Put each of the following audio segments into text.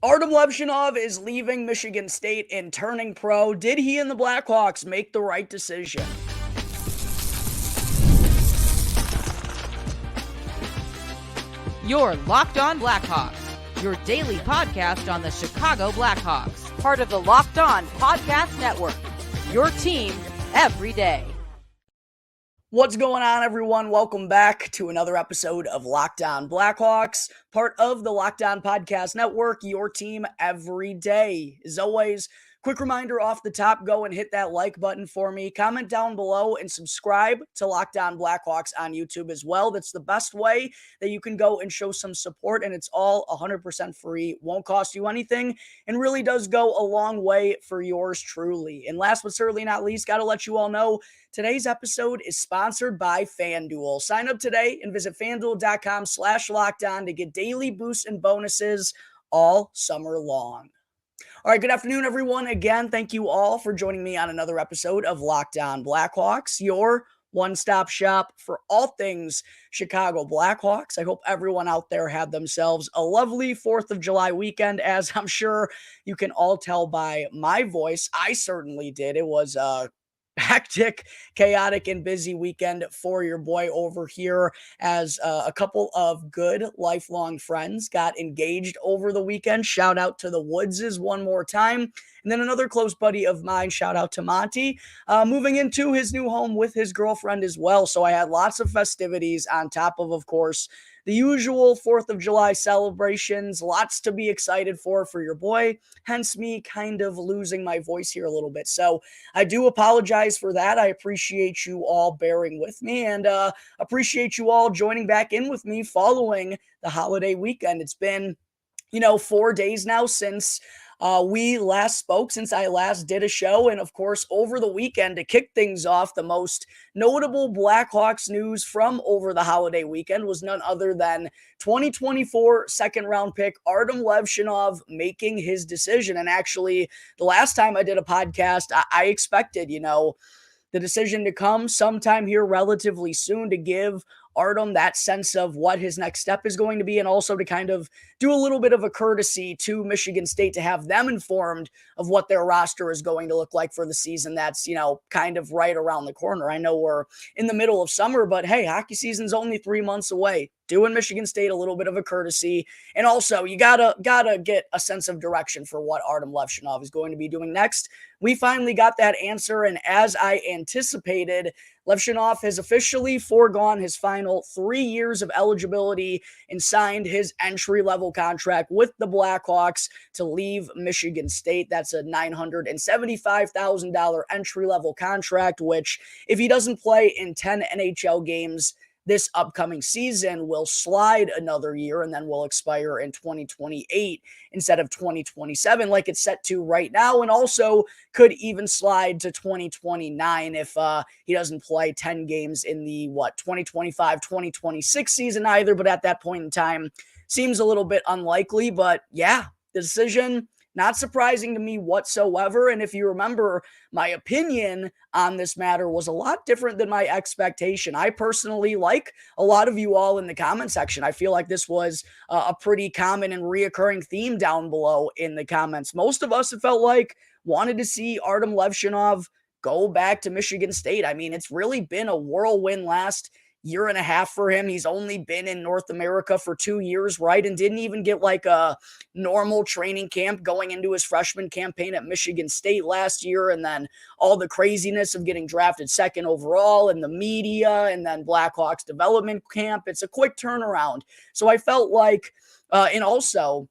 Artyom Levshunov is leaving Michigan State and turning pro. Did he and the Blackhawks make the right decision? You're Locked On Blackhawks, your daily podcast on the Chicago Blackhawks, part of the Locked On Podcast Network, your team every day. What's going on, everyone? Welcome back to another episode of Locked On Blackhawks, part of the Locked On Podcast Network, your team every day. As always, quick reminder off the top, go and hit that like button for me. Comment down below and subscribe to Locked On Blackhawks on YouTube as well. That's the best way that you can go and show some support, and it's all 100% free. Won't cost you anything and really does go a long way for yours truly. And last but certainly not least, got to let you all know today's episode is sponsored by FanDuel. Sign up today and visit FanDuel.com/lockedon to get daily boosts and bonuses all summer long. All right, good afternoon, everyone. Again, thank you all for joining me on another episode of Locked On Blackhawks, your one-stop shop for all things Chicago Blackhawks. I hope everyone out there had themselves a lovely 4th of July weekend, as I'm sure you can all tell by my voice. I certainly did. It was hectic, chaotic, and busy weekend for your boy over here as a couple of good lifelong friends got engaged over the weekend. Shout out to the Woodses one more time. And then another close buddy of mine, shout out to Monty, moving into his new home with his girlfriend as well. So I had lots of festivities on top of course, the usual 4th of July celebrations. Lots to be excited for your boy. Hence me kind of losing my voice here a little bit. So I do apologize for that. I appreciate you all bearing with me and appreciate you all joining back in with me following the holiday weekend. It's been 4 days now since we last spoke, since I last did a show. And of course, over the weekend, to kick things off, the most notable Blackhawks news from over the holiday weekend was none other than 2024 second round pick Artyom Levshunov making his decision. And actually, the last time I did a podcast, I expected, the decision to come sometime here relatively soon to give Artyom that sense of what his next step is going to be, and also to kind of do a little bit of a courtesy to Michigan State to have them informed of what their roster is going to look like for the season that's, kind of right around the corner. I know we're in the middle of summer, but hey, hockey season's only 3 months away. Doing Michigan State a little bit of a courtesy. And also, you gotta get a sense of direction for what Artyom Levshunov is going to be doing next. We finally got that answer, and as I anticipated, Levshunov has officially foregone his final 3 years of eligibility and signed his entry-level contract with the Blackhawks to leave Michigan State. That's a $975,000 entry-level contract, which, if he doesn't play in 10 NHL games this upcoming season, will slide another year and then will expire in 2028 instead of 2027 like it's set to right now, and also could even slide to 2029 if he doesn't play 10 games in the 2025-2026 season either. But at that point in time, seems a little bit unlikely. But yeah, the decision, not surprising to me whatsoever. And if you remember, my opinion on this matter was a lot different than my expectation. I personally, like a lot of you all in the comment section, I feel like this was a pretty common and reoccurring theme down below in the comments. Most of us, it felt like, wanted to see Artyom Levshunov go back to Michigan State. I mean, it's really been a whirlwind last year and a half for him. He's only been in North America for 2 years, right? And didn't even get like a normal training camp going into his freshman campaign at Michigan State last year. And then all the craziness of getting drafted second overall and the media and then Blackhawks development camp. It's a quick turnaround. So I felt like, and also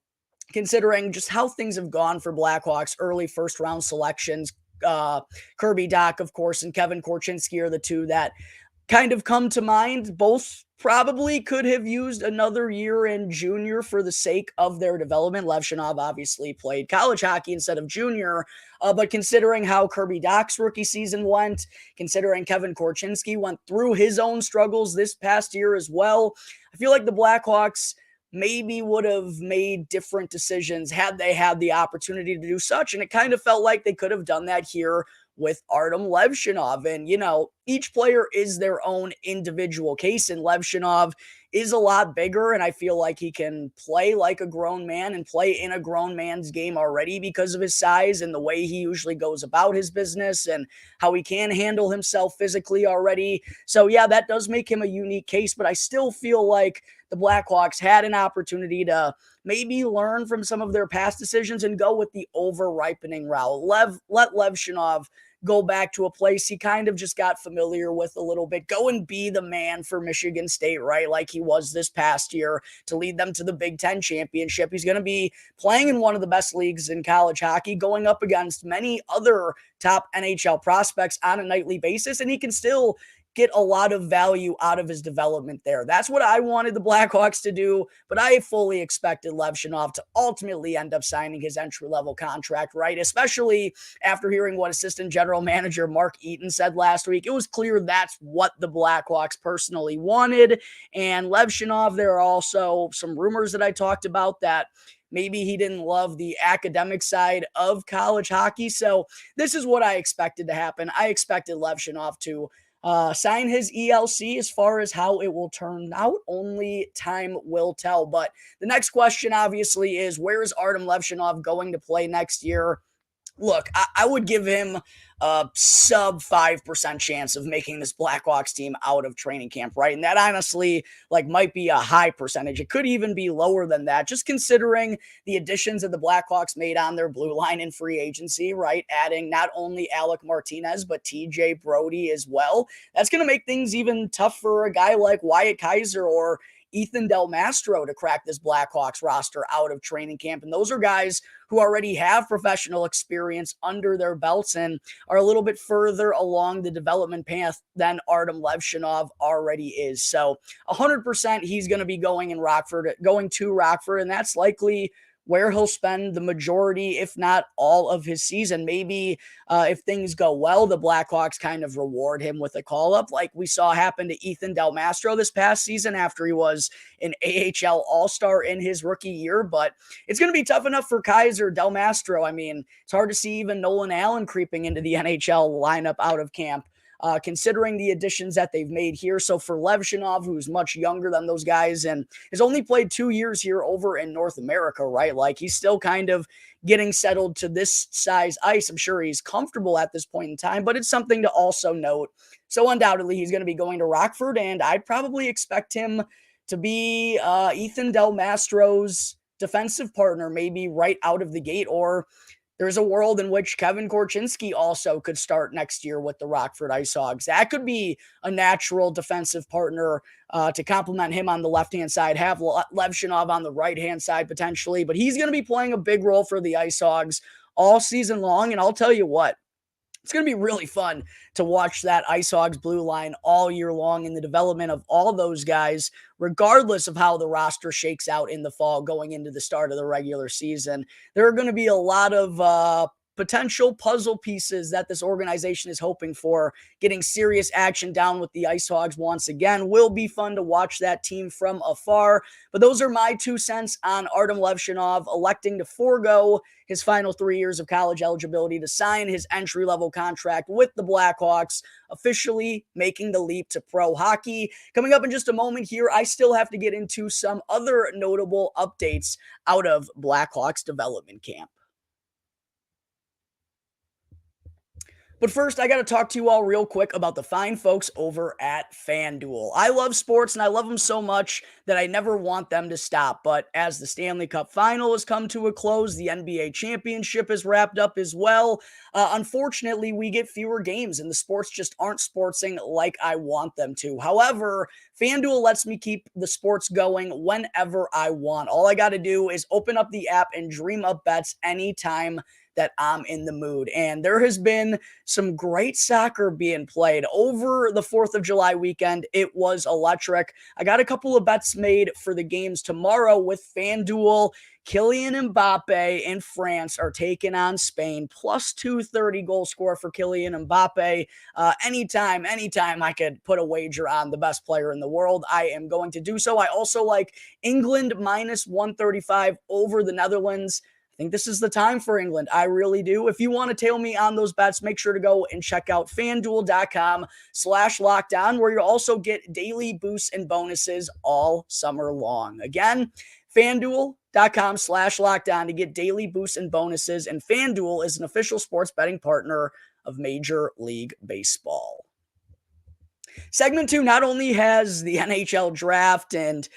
considering just how things have gone for Blackhawks, early first round selections, Kirby Dach, of course, and Kevin Korchinski are the two that kind of come to mind. Both probably could have used another year in junior for the sake of their development. Levshunov obviously played college hockey instead of junior, but considering how Kirby Dach's rookie season went, considering Kevin Korchinski went through his own struggles this past year as well, I feel like the Blackhawks maybe would have made different decisions had they had the opportunity to do such. And it kind of felt like they could have done that here with Artyom Levshunov. And, each player is their own individual case, and Levshunov is a lot bigger, and I feel like he can play like a grown man and play in a grown man's game already because of his size and the way he usually goes about his business and how he can handle himself physically already. So yeah, that does make him a unique case, but I still feel like the Blackhawks had an opportunity to maybe learn from some of their past decisions and go with the over-ripening route. Let Levshunov go back to a place he kind of just got familiar with a little bit. Go and be the man for Michigan State, right? Like he was this past year to lead them to the Big Ten championship. He's going to be playing in one of the best leagues in college hockey, going up against many other top NHL prospects on a nightly basis, and he can still get a lot of value out of his development there. That's what I wanted the Blackhawks to do, but I fully expected Levshunov to ultimately end up signing his entry-level contract, right? Especially after hearing what assistant general manager Mark Eaton said last week. It was clear that's what the Blackhawks personally wanted. And Levshunov, there are also some rumors that I talked about that maybe he didn't love the academic side of college hockey. So this is what I expected to happen. I expected Levshunov to sign his ELC. As far as how it will turn out, only time will tell. But the next question, obviously, is where is Artyom Levshunov going to play next year? Look, I would give him a sub 5% chance of making this Blackhawks team out of training camp, right? And that honestly, might be a high percentage. It could even be lower than that, just considering the additions that the Blackhawks made on their blue line in free agency, right? Adding not only Alec Martinez, but TJ Brody as well. That's going to make things even tough for a guy like Wyatt Kaiser or Ethan Del Mastro to crack this Blackhawks roster out of training camp. And those are guys who already have professional experience under their belts and are a little bit further along the development path than Artyom Levshunov already is. So 100% he's going to be going to Rockford, and that's likely where he'll spend the majority, if not all, of his season. Maybe if things go well, the Blackhawks kind of reward him with a call-up like we saw happen to Ethan Del Mastro this past season after he was an AHL All-Star in his rookie year. But it's going to be tough enough for Kaiser, Del Mastro. I mean, it's hard to see even Nolan Allen creeping into the NHL lineup out of camp. Considering the additions that they've made here. So for Levshunov, who's much younger than those guys and has only played 2 years here over in North America, right? Like he's still kind of getting settled to this size ice. I'm sure he's comfortable at this point in time, but it's something to also note. So undoubtedly he's going to be going to Rockford, and I'd probably expect him to be Ethan Del Mastro's defensive partner, maybe right out of the gate, or there's a world in which Kevin Korchinski also could start next year with the Rockford Ice Hogs. That could be a natural defensive partner to complement him on the left-hand side, have Levshunov on the right-hand side potentially, but he's going to be playing a big role for the Ice Hogs all season long, and I'll tell you what, it's going to be really fun to watch that Ice Hogs blue line all year long in the development of all those guys, regardless of how the roster shakes out in the fall going into the start of the regular season. There are going to be a lot of potential puzzle pieces that this organization is hoping for. Getting serious action down with the Ice Hogs once again will be fun to watch that team from afar. But those are my 2 cents on Artyom Levshunov electing to forego his final 3 years of college eligibility to sign his entry-level contract with the Blackhawks, officially making the leap to pro hockey. Coming up in just a moment here, I still have to get into some other notable updates out of Blackhawks development camp. But first, I got to talk to you all real quick about the fine folks over at FanDuel. I love sports, and I love them so much that I never want them to stop. But as the Stanley Cup final has come to a close, the NBA championship is wrapped up as well. Unfortunately, we get fewer games, and the sports just aren't sportsing like I want them to. However, FanDuel lets me keep the sports going whenever I want. All I got to do is open up the app and dream up bets anytime that I'm in the mood. And there has been some great soccer being played over the 4th of July weekend. It was electric. I got a couple of bets made for the games tomorrow with FanDuel. Kylian Mbappe in France are taking on Spain, plus 230 goal score for Kylian Mbappe. Anytime I could put a wager on the best player in the world, I am going to do so. I also like England minus 135 over the Netherlands. think this is the time for England. I really do. If you want to tail me on those bets, make sure to go and check out FanDuel.com/lockdown, where you'll also get daily boosts and bonuses all summer long. Again, FanDuel.com/lockdown to get daily boosts and bonuses. And FanDuel is an official sports betting partner of Major League Baseball. Segment 2 not only has the NHL draft and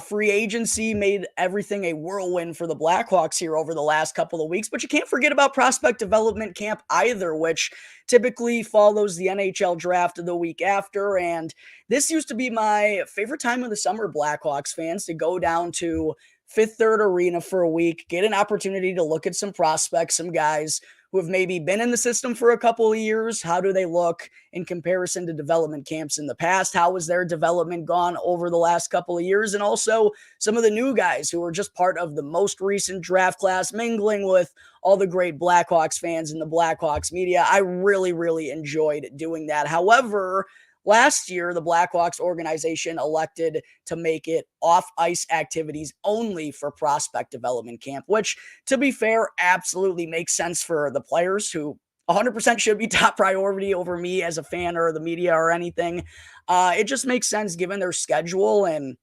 free agency made everything a whirlwind for the Blackhawks here over the last couple of weeks, but you can't forget about prospect development camp either, which typically follows the NHL draft the week after. And this used to be my favorite time of the summer, Blackhawks fans, to go down to Fifth Third Arena for a week, get an opportunity to look at some prospects, some guys who have maybe been in the system for a couple of years. How do they look in comparison to development camps in the past? How has their development gone over the last couple of years? And also some of the new guys who are just part of the most recent draft class, mingling with all the great Blackhawks fans and the Blackhawks media. I really, really enjoyed doing that. However, last year, the Blackhawks organization elected to make it off-ice activities only for prospect development camp, which, to be fair, absolutely makes sense for the players who 100% should be top priority over me as a fan or the media or anything. It just makes sense given their schedule and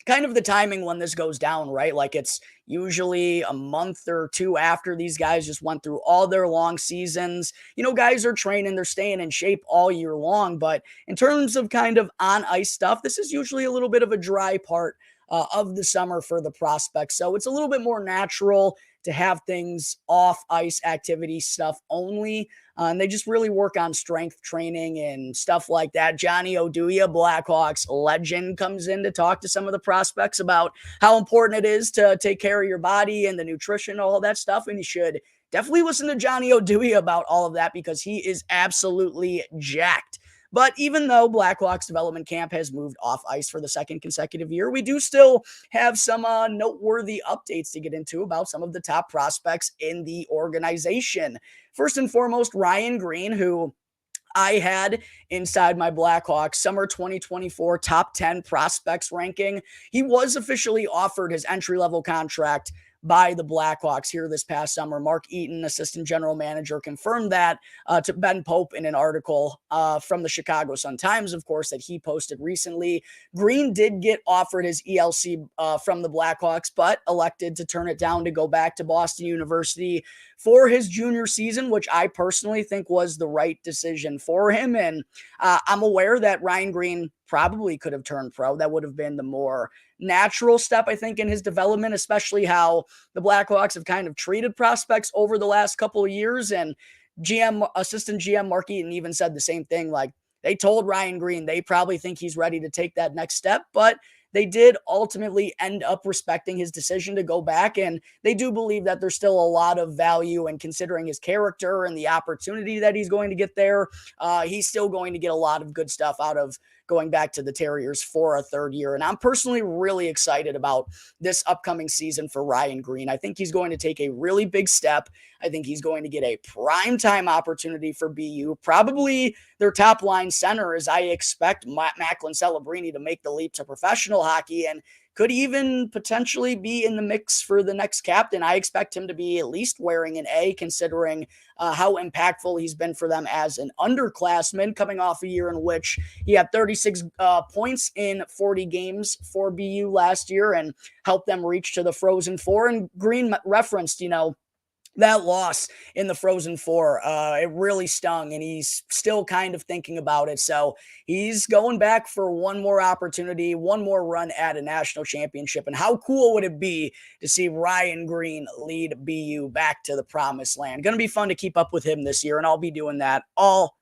kind of the timing when this goes down, right? Like it's usually a month or two after these guys just went through all their long seasons. You know, guys are training, they're staying in shape all year long. But in terms of kind of on ice stuff, this is usually a little bit of a dry part of the summer for the prospects. So it's a little bit more natural to have things off ice activity stuff only. And they just really work on strength training and stuff like that. Johnny Oduya, Blackhawks legend, comes in to talk to some of the prospects about how important it is to take care of your body and the nutrition, all that stuff. And you should definitely listen to Johnny Oduya about all of that because he is absolutely jacked. But even though Blackhawks development camp has moved off ice for the second consecutive year, we do still have some noteworthy updates to get into about some of the top prospects in the organization. First and foremost, Ryan Green, who I had inside my Blackhawks summer 2024 top 10 prospects ranking. He was officially offered his entry-level contract by the Blackhawks here this past summer. Mark Eaton, assistant general manager, confirmed that to Ben Pope in an article from the Chicago Sun-Times, of course, that he posted recently. Green did get offered his ELC from the Blackhawks, but elected to turn it down to go back to Boston University for his junior season, which I personally think was the right decision for him. And I'm aware that Ryan Green probably could have turned pro. That would have been the more natural step, I think, in his development, especially how the Blackhawks have kind of treated prospects over the last couple of years. And assistant GM Mark Eaton even said the same thing. Like, they told Ryan Green they probably think he's ready to take that next step, but they did ultimately end up respecting his decision to go back. And they do believe that there's still a lot of value in considering his character and the opportunity that he's going to get there. He's still going to get a lot of good stuff out of going back to the Terriers for a third year. And I'm personally really excited about this upcoming season for Ryan Green. I think he's going to take a really big step. I think he's going to get a primetime opportunity for BU, probably their top line center, as I expect Macklin Celebrini to make the leap to professional hockey and could even potentially be in the mix for the next captain. I expect him to be at least wearing an A, considering how impactful he's been for them as an underclassman, coming off a year in which he had 36 points in 40 games for BU last year and helped them reach to the Frozen Four. And Green referenced, that loss in the Frozen Four, it really stung, and he's still kind of thinking about it. So he's going back for one more opportunity, one more run at a national championship. And how cool would it be to see Ryan Green lead BU back to the promised land? Going to be fun to keep up with him this year, and I'll be doing that all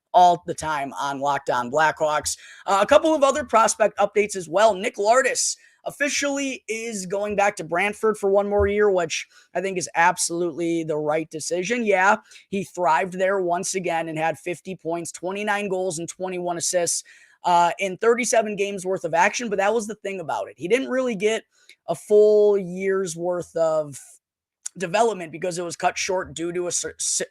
the time on Locked On Blackhawks. A couple of other prospect updates as well. Nick Lardis officially is going back to Brantford for one more year, which I think is absolutely the right decision. Yeah, he thrived there once again and had 50 points, 29 goals, and 21 assists in 37 games worth of action. But that was the thing about it. He didn't really get a full year's worth of development because it was cut short due to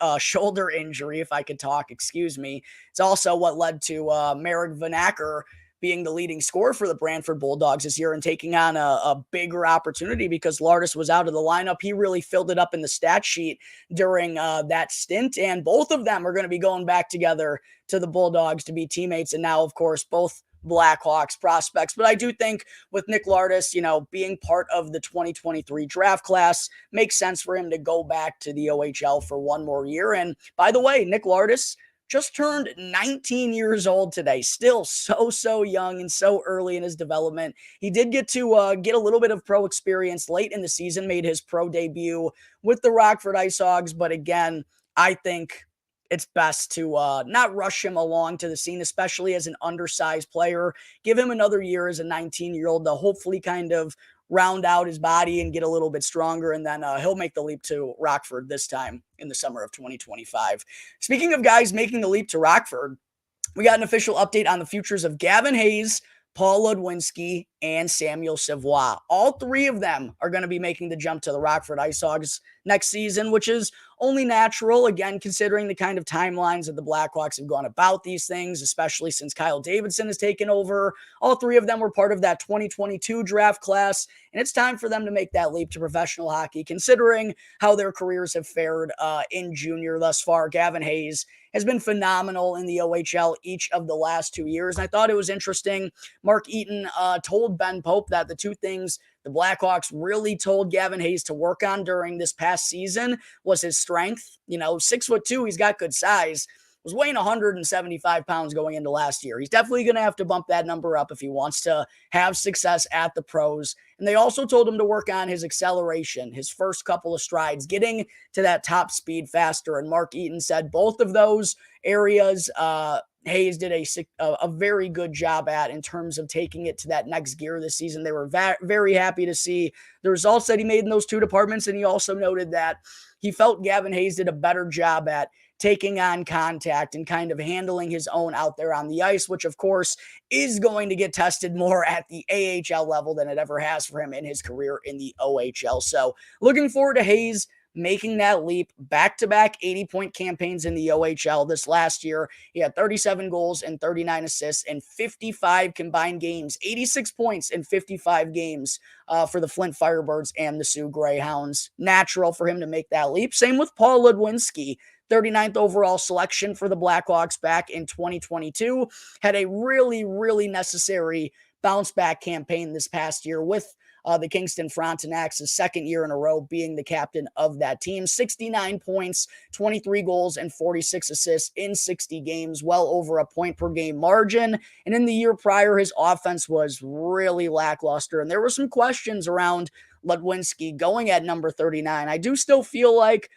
a shoulder injury, if I could talk, excuse me. It's also what led to Marek Vanacker being the leading scorer for the Brantford Bulldogs this year and taking on a bigger opportunity because Lardis was out of the lineup. He really filled it up in the stat sheet during that stint, and both of them are going to be going back together to the Bulldogs to be teammates, and now, of course, both Blackhawks prospects. But I do think with Nick Lardis, being part of the 2023 draft class, makes sense for him to go back to the OHL for one more year. And by the way, Nick Lardis just turned 19 years old today, still so young and so early in his development. He did get to get a little bit of pro experience late in the season, made his pro debut with the Rockford Ice Hogs. But again, I think it's best to not rush him along to the scene, especially as an undersized player. Give him another year as a 19-year-old to hopefully kind of round out his body and get a little bit stronger, and then he'll make the leap to Rockford this time in the summer of 2025. Speaking of guys making the leap to Rockford, we got an official update on the futures of Gavin Hayes, Paul Ludwinski, and Samuel Savoie. All three of them are going to be making the jump to the Rockford Ice Hogs next season, which is only natural, again, considering the kind of timelines that the Blackhawks have gone about these things, especially since Kyle Davidson has taken over. All three of them were part of that 2022 draft class, and it's time for them to make that leap to professional hockey, considering how their careers have fared in junior thus far. Gavin Hayes has been phenomenal in the OHL each of the last 2 years, and I thought it was interesting. Mark Eaton told Ben Pope that the two things the Blackhawks really told Gavin Hayes to work on during this past season was his strength. 6'2", he's got good size. Was weighing 175 pounds going into last year. He's definitely going to have to bump that number up if he wants to have success at the pros. And they also told him to work on his acceleration, his first couple of strides, getting to that top speed faster. And Mark Eaton said both of those areas Hayes did a very good job at in terms of taking it to that next gear this season. They were very happy to see the results that he made in those two departments. And he also noted that he felt Gavin Hayes did a better job at taking on contact and kind of handling his own out there on the ice, which of course is going to get tested more at the AHL level than it ever has for him in his career in the OHL. So looking forward to Hayes making that leap, back-to-back 80-point campaigns in the OHL this last year. He had 37 goals and 39 assists in 55 combined games, 86 points in 55 games for the Flint Firebirds and the Sioux Greyhounds. Natural for him to make that leap. Same with Paul Ludwinski. 39th overall selection for the Blackhawks back in 2022. Had a really necessary bounce-back campaign this past year with the Kingston Frontenacs, his second year in a row being the captain of that team. 69 points, 23 goals, and 46 assists in 60 games, well over a point per game margin. And in the year prior, his offense was really lackluster, and there were some questions around Ludwinski going at number 39. I do still feel like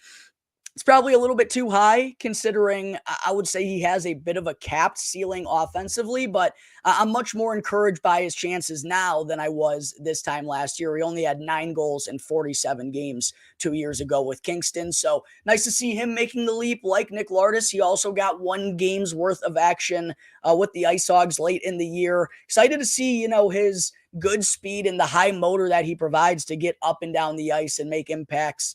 it's probably a little bit too high, considering I would say he has a bit of a capped ceiling offensively, but I'm much more encouraged by his chances now than I was this time last year. He only had 9 goals in 47 games 2 years ago with Kingston, so nice to see him making the leap. Like Nick Lardis, he also got 1 game's worth of action with the Ice Hogs late in the year. Excited to see, his good speed and the high motor that he provides to get up and down the ice and make impacts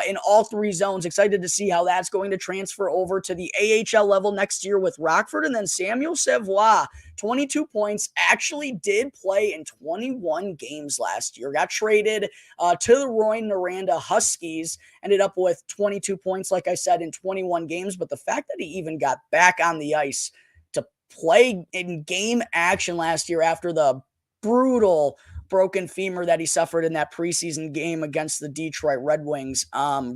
in all 3 zones. Excited to see how that's going to transfer over to the AHL level next year with Rockford. And then Samuel Savoie, 22 points, actually did play in 21 games last year. Got traded to the Roy-Noranda Huskies, ended up with 22 points, like I said, in 21 games. But the fact that he even got back on the ice to play in game action last year after the brutal broken femur that he suffered in that preseason game against the Detroit Red Wings.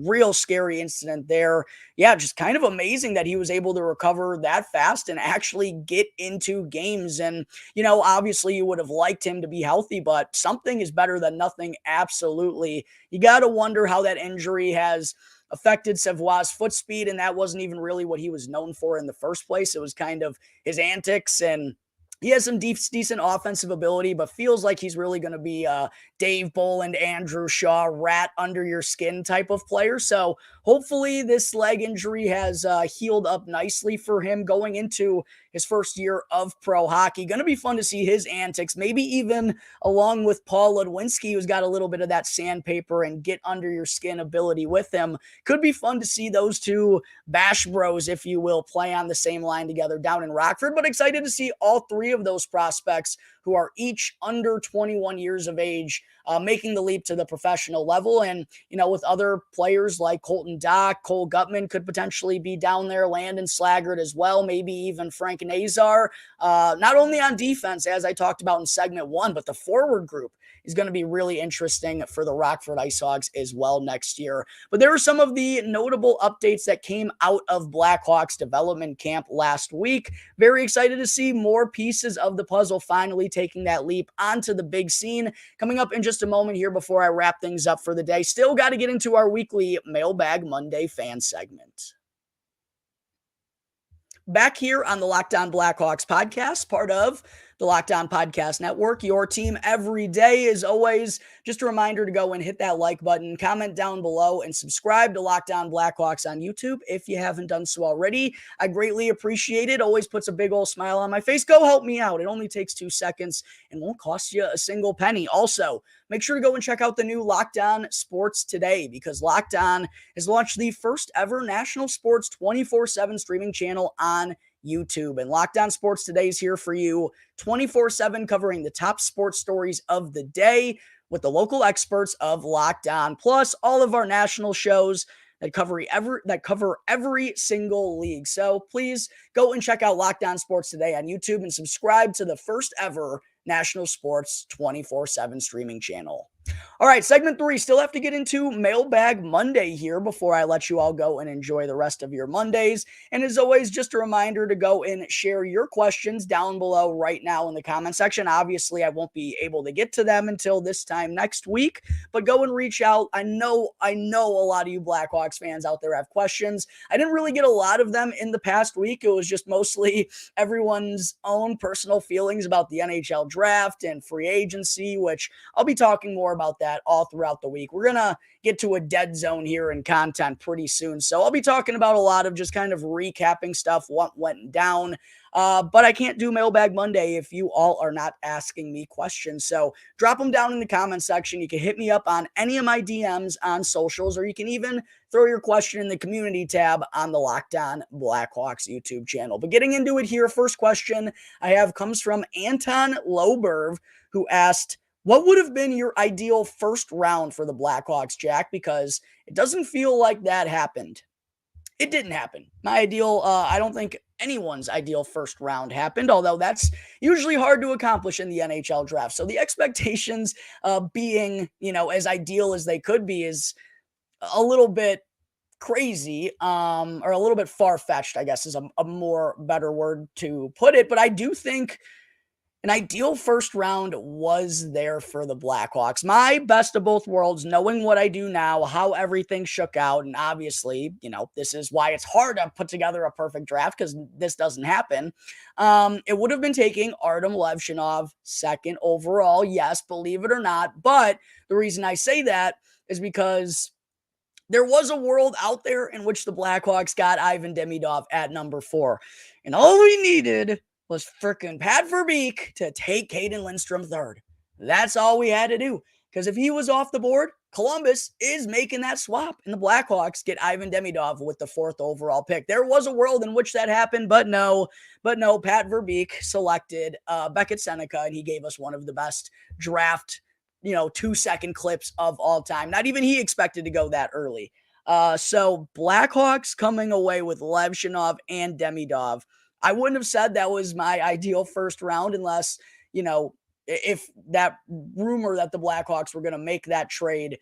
Real scary incident there. Yeah, just kind of amazing that he was able to recover that fast and actually get into games. And, obviously you would have liked him to be healthy, but something is better than nothing. Absolutely. You got to wonder how that injury has affected Savoie's foot speed, and that wasn't even really what he was known for in the first place. It was kind of his antics, and he has some decent offensive ability, but feels like he's really going to be a Dave Bolland, Andrew Shaw, rat under your skin type of player. So hopefully this leg injury has healed up nicely for him going into his first year of pro hockey. Going to be fun to see his antics, maybe even along with Paul Ludwinski, who's got a little bit of that sandpaper and get under your skin ability with him. Could be fun to see those two bash bros, if you will, play on the same line together down in Rockford, but excited to see all 3 three of those prospects who are each under 21 years of age, making the leap to the professional level. And, with other players like Colton Dock, Cole Gutman could potentially be down there, Landon Slaggert as well, maybe even Frank Nazar, not only on defense, as I talked about in segment one, but the forward group is going to be really interesting for the Rockford IceHogs as well next year. But there are some of the notable updates that came out of Blackhawks development camp last week. Very excited to see more pieces of the puzzle finally taking that leap onto the big scene. Coming up in just a moment here before I wrap things up for the day. Still got to get into our weekly Mailbag Monday fan segment. Back here on the Locked On Blackhawks podcast, part of the Locked On Podcast Network, your team every day. As always, just a reminder to go and hit that like button, comment down below, and subscribe to Locked On Blackhawks on YouTube if you haven't done so already. I greatly appreciate it. Always puts a big old smile on my face. Go help me out. It only takes 2 seconds and won't cost you a single penny. Also, make sure to go and check out the new Locked On Sports Today, because Locked On has launched the first ever national sports 24/7 streaming channel on YouTube. And Locked On Sports Today is here for you 24/7, covering the top sports stories of the day with the local experts of Locked On, plus all of our national shows that cover every single league. So please go and check out Locked On Sports Today on YouTube and subscribe to the first ever national sports 24/7 streaming channel. All right, segment 3. Still have to get into Mailbag Monday here before I let you all go and enjoy the rest of your Mondays. And as always, just a reminder to go and share your questions down below right now in the comment section. Obviously, I won't be able to get to them until this time next week, but go and reach out. I know a lot of you Blackhawks fans out there have questions. I didn't really get a lot of them in the past week. It was just mostly everyone's own personal feelings about the NHL draft and free agency, which I'll be talking more about that all throughout the week. We're going to get to a dead zone here in content pretty soon. So I'll be talking about a lot of just kind of recapping stuff, what went down. But I can't do Mailbag Monday if you all are not asking me questions. So drop them down in the comment section. You can hit me up on any of my DMs on socials, or you can even throw your question in the community tab on the Locked On Blackhawks YouTube channel. But getting into it here, first question I have comes from Anton Loberv, who asked, what would have been your ideal first round for the Blackhawks, Jack? Because it doesn't feel like that happened. It didn't happen. My ideal, I don't think anyone's ideal first round happened, although that's usually hard to accomplish in the NHL draft. So the expectations being, as ideal as they could be is a little bit crazy, or a little bit far-fetched, I guess is a more better word to put it. But I do think an ideal first round was there for the Blackhawks. My best of both worlds, knowing what I do now, how everything shook out. And obviously, this is why it's hard to put together a perfect draft, because this doesn't happen. It would have been taking Artyom Levshunov second overall. Yes, believe it or not. But the reason I say that is because there was a world out there in which the Blackhawks got Ivan Demidov at number 4. And all we needed was frickin' Pat Verbeek to take Caden Lindstrom third. That's all we had to do. Because if he was off the board, Columbus is making that swap, and the Blackhawks get Ivan Demidov with the 4th overall pick. There was a world in which that happened, but no, Pat Verbeek selected Beckett Seneca, and he gave us one of the best draft, 2-second clips of all time. Not even he expected to go that early. So Blackhawks coming away with Levshunov and Demidov. I wouldn't have said that was my ideal first round unless, if that rumor that the Blackhawks were going to make that trade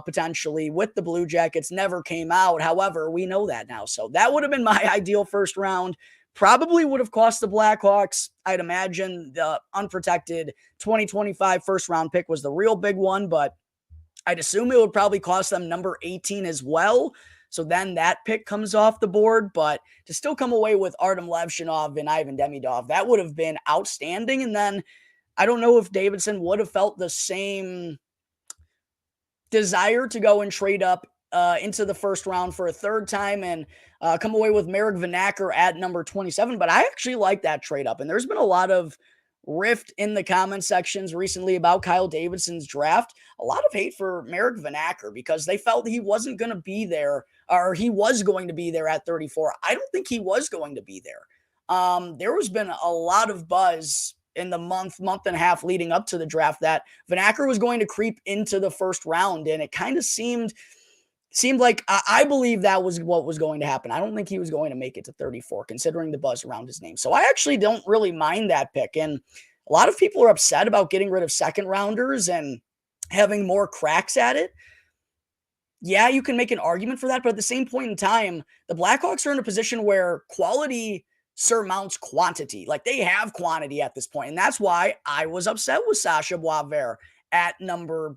potentially with the Blue Jackets never came out. However, we know that now. So that would have been my ideal first round. Probably would have cost the Blackhawks, I'd imagine, the unprotected 2025 first round pick was the real big one, but I'd assume it would probably cost them number 18 as well. So then that pick comes off the board, but to still come away with Artyom Levshunov and Ivan Demidov, that would have been outstanding. And then I don't know if Davidson would have felt the same desire to go and trade up into the first round for a third time and come away with Marek Vanacker at number 27. But I actually like that trade up. And there's been a lot of rift in the comment sections recently about Kyle Davidson's draft. A lot of hate for Marek Vanacker because they felt he wasn't going to be there, or he was going to be there at 34. I don't think he was going to be there. there has been a lot of buzz in the month and a half leading up to the draft that Vanacker was going to creep into the first round, and it kind of seemed like I believe that was what was going to happen. I don't think he was going to make it to 34, considering the buzz around his name. So I actually don't really mind that pick. And a lot of people are upset about getting rid of second rounders and having more cracks at it. Yeah, you can make an argument for that, but at the same point in time, the Blackhawks are in a position where quality surmounts quantity. Like, they have quantity at this point, and that's why I was upset with Sasha Boisvert at number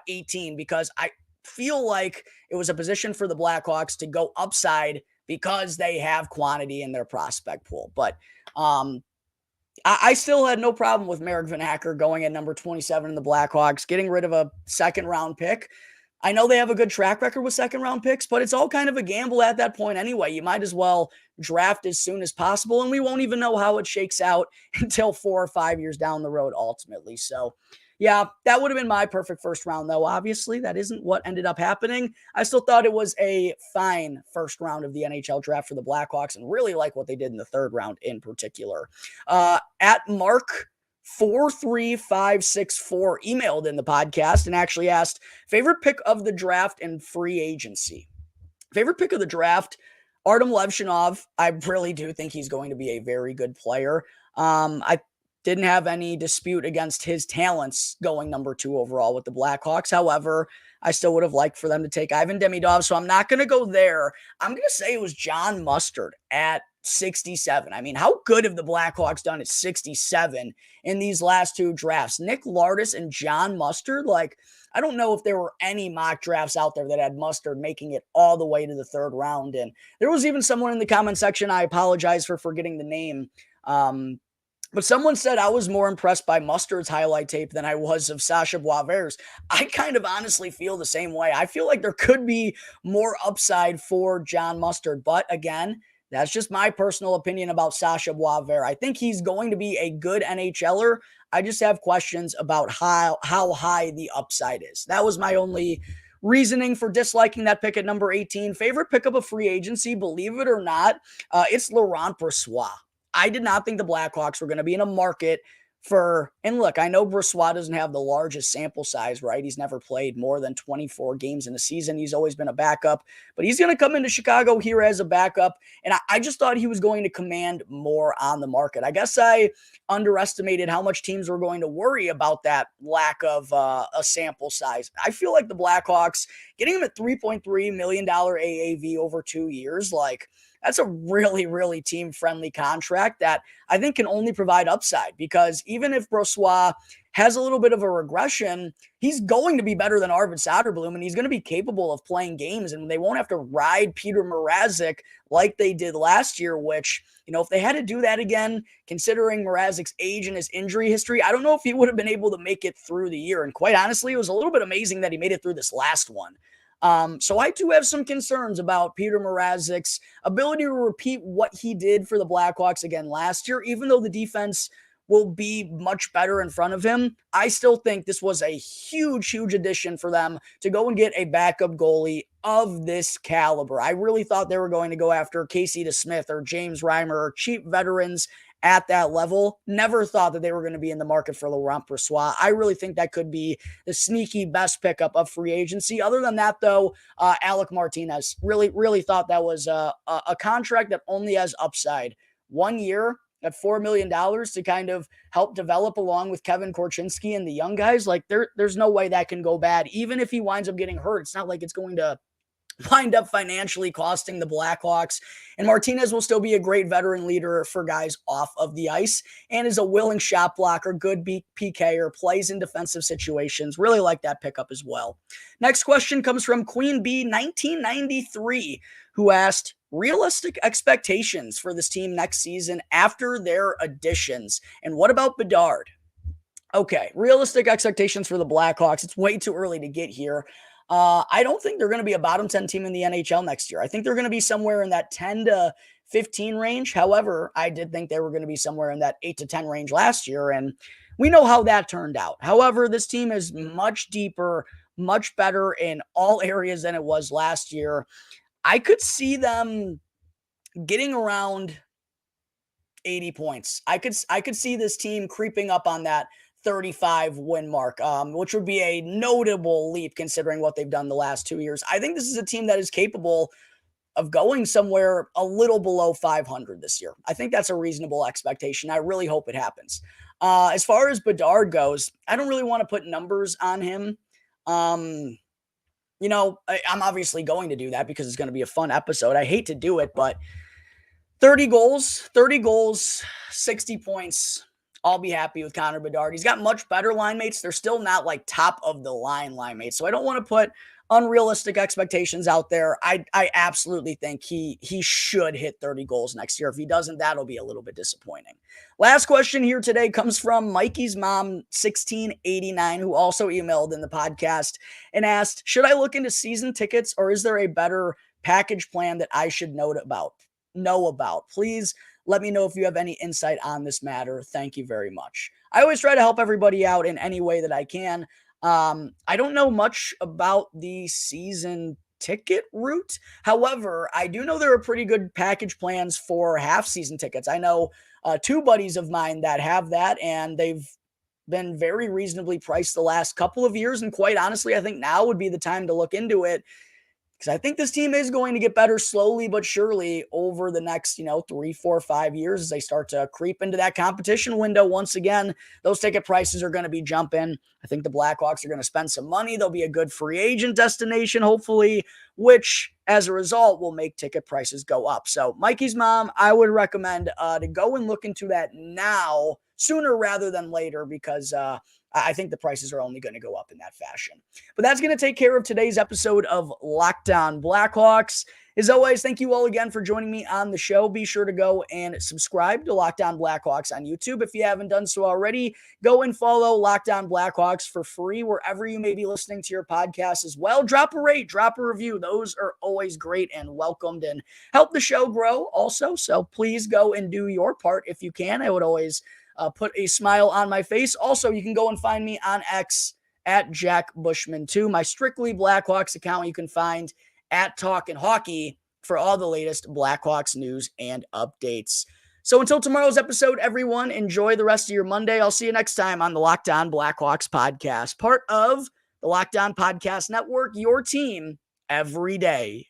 18, because I feel like it was a position for the Blackhawks to go upside because they have quantity in their prospect pool. But I still had no problem with Merrick Vanacker going at number 27 in the Blackhawks, getting rid of a second round pick. I know they have a good track record with second round picks, but it's all kind of a gamble at that point anyway. You might as well draft as soon as possible, and we won't even know how it shakes out until 4 or 5 years down the road ultimately. So, yeah, that would have been my perfect first round, though. Obviously, that isn't what ended up happening. I still thought it was a fine first round of the NHL draft for the Blackhawks, and really like what they did in the third round in particular. At Mark 43564 emailed in the podcast and actually asked, favorite pick of the draft and free agency. Favorite pick of the draft, Artyom Levshunov. I really do think he's going to be a very good player. I didn't have any dispute against his talents going number 2 overall with the Blackhawks. However, I still would have liked for them to take Ivan Demidov, so I'm not going to go there. I'm going to say it was John Mustard at 67. I mean, how good have the Blackhawks done at 67 in these last 2 drafts? Nick Lardis and John Mustard, like, I don't know if there were any mock drafts out there that had Mustard making it all the way to the third round. And there was even someone in the comment section, I apologize for forgetting the name, but someone said I was more impressed by Mustard's highlight tape than I was of Sasha Boisvert's. I kind of honestly feel the same way. I feel like there could be more upside for John Mustard. But again, that's just my personal opinion about Sasha Boisvert. I think he's going to be a good NHLer. I just have questions about how high the upside is. That was my only reasoning for disliking that pick at number 18. Favorite pick of a free agency, believe it or not, it's Laurent Brossoit. I did not think the Blackhawks were going to be in a market for, and look, I know Brossoit doesn't have the largest sample size, right? He's never played more than 24 games in a season. He's always been a backup, but he's going to come into Chicago here as a backup, and I just thought he was going to command more on the market. I guess I underestimated how much teams were going to worry about that lack of a sample size. I feel like the Blackhawks, getting him at $3.3 million AAV over 2 years, like, that's a really, really team-friendly contract that I think can only provide upside, because even if Brossoit has a little bit of a regression, he's going to be better than Arvid Soderblom, and he's going to be capable of playing games, and they won't have to ride Peter Mrazek like they did last year, which, you know, if they had to do that again, considering Mrazek's age and his injury history, I don't know if he would have been able to make it through the year. And quite honestly, it was a little bit amazing that he made it through this last one. So I do have some concerns about Peter Mrazek's ability to repeat what he did for the Blackhawks again last year. Even though the defense will be much better in front of him, I still think this was a huge, huge addition for them to go and get a backup goalie of this caliber. I really thought they were going to go after Casey DeSmith or James Reimer or cheap veterans at that level. Never thought that they were going to be in the market for Laurent Brossoit. I really think that could be the sneaky best pickup of free agency. Other than that, though, Alec Martinez, really thought that was a contract that only has upside. 1 year at $4 million to kind of help develop along with Kevin Korchinski and the young guys. Like, there's no way that can go bad. Even if he winds up getting hurt, it's not like it's going to wind up financially costing the Blackhawks. And Martinez will still be a great veteran leader for guys off of the ice and is a willing shot blocker, good PKer, plays in defensive situations. Really like that pickup as well. Next question comes from Queen Bee 1993, who asked, realistic expectations for this team next season after their additions. And what about Bedard? Okay, realistic expectations for the Blackhawks. It's way too early to get here. I don't think they're going to be a bottom 10 team in the NHL next year. I think they're going to be somewhere in that 10 to 15 range. However, I did think they were going to be somewhere in that 8 to 10 range last year, and we know how that turned out. However, this team is much deeper, much better in all areas than it was last year. I could see them getting around 80 points. I could see this team creeping up on that 35 win mark, which would be a notable leap considering what they've done the last 2 years. I think this is a team that is capable of going somewhere a little below 500 this year. I think that's a reasonable expectation. I really hope it happens. As far as Bedard goes, I don't really want to put numbers on him. I'm obviously going to do that because it's going to be a fun episode. I hate to do it, but 30 goals, 60 points. I'll be happy with Connor Bedard. He's got much better line mates. They're still not like top of the line mates. So I don't want to put unrealistic expectations out there. I absolutely think he should hit 30 goals next year. If he doesn't, that'll be a little bit disappointing. Last question here today comes from Mikey's mom, 1689, who also emailed in the podcast and asked, should I look into season tickets or is there a better package plan that I should know about? Please let me know if you have any insight on this matter. Thank you very much. I always try to help everybody out in any way that I can. I don't know much about the season ticket route. However, I do know there are pretty good package plans for half season tickets. I know two buddies of mine that have that, and they've been very reasonably priced the last couple of years. And quite honestly, I think now would be the time to look into it, because I think this team is going to get better slowly but surely over the next, 3, 4, 5 years as they start to creep into that competition window. Once again, those ticket prices are going to be jumping. I think the Blackhawks are going to spend some money. They'll be a good free agent destination, hopefully, which as a result will make ticket prices go up. So Mikey's mom, I would recommend to go and look into that now, sooner rather than later, because I think the prices are only going to go up in that fashion. But that's going to take care of today's episode of Locked On Blackhawks. As always, thank you all again for joining me on the show. Be sure to go and subscribe to Locked On Blackhawks on YouTube. If you haven't done so already, go and follow Locked On Blackhawks for free wherever you may be listening to your podcast as well. Drop a rate, drop a review. Those are always great and welcomed and help the show grow also. So please go and do your part if you can. I would always put a smile on my face. Also, you can go and find me on X at Jack Bushman 2. My Strictly Blackhawks account you can find at Talkin' Hockey for all the latest Blackhawks news and updates. So until tomorrow's episode, everyone, enjoy the rest of your Monday. I'll see you next time on the Locked On Blackhawks podcast, part of the Locked On Podcast Network, your team every day.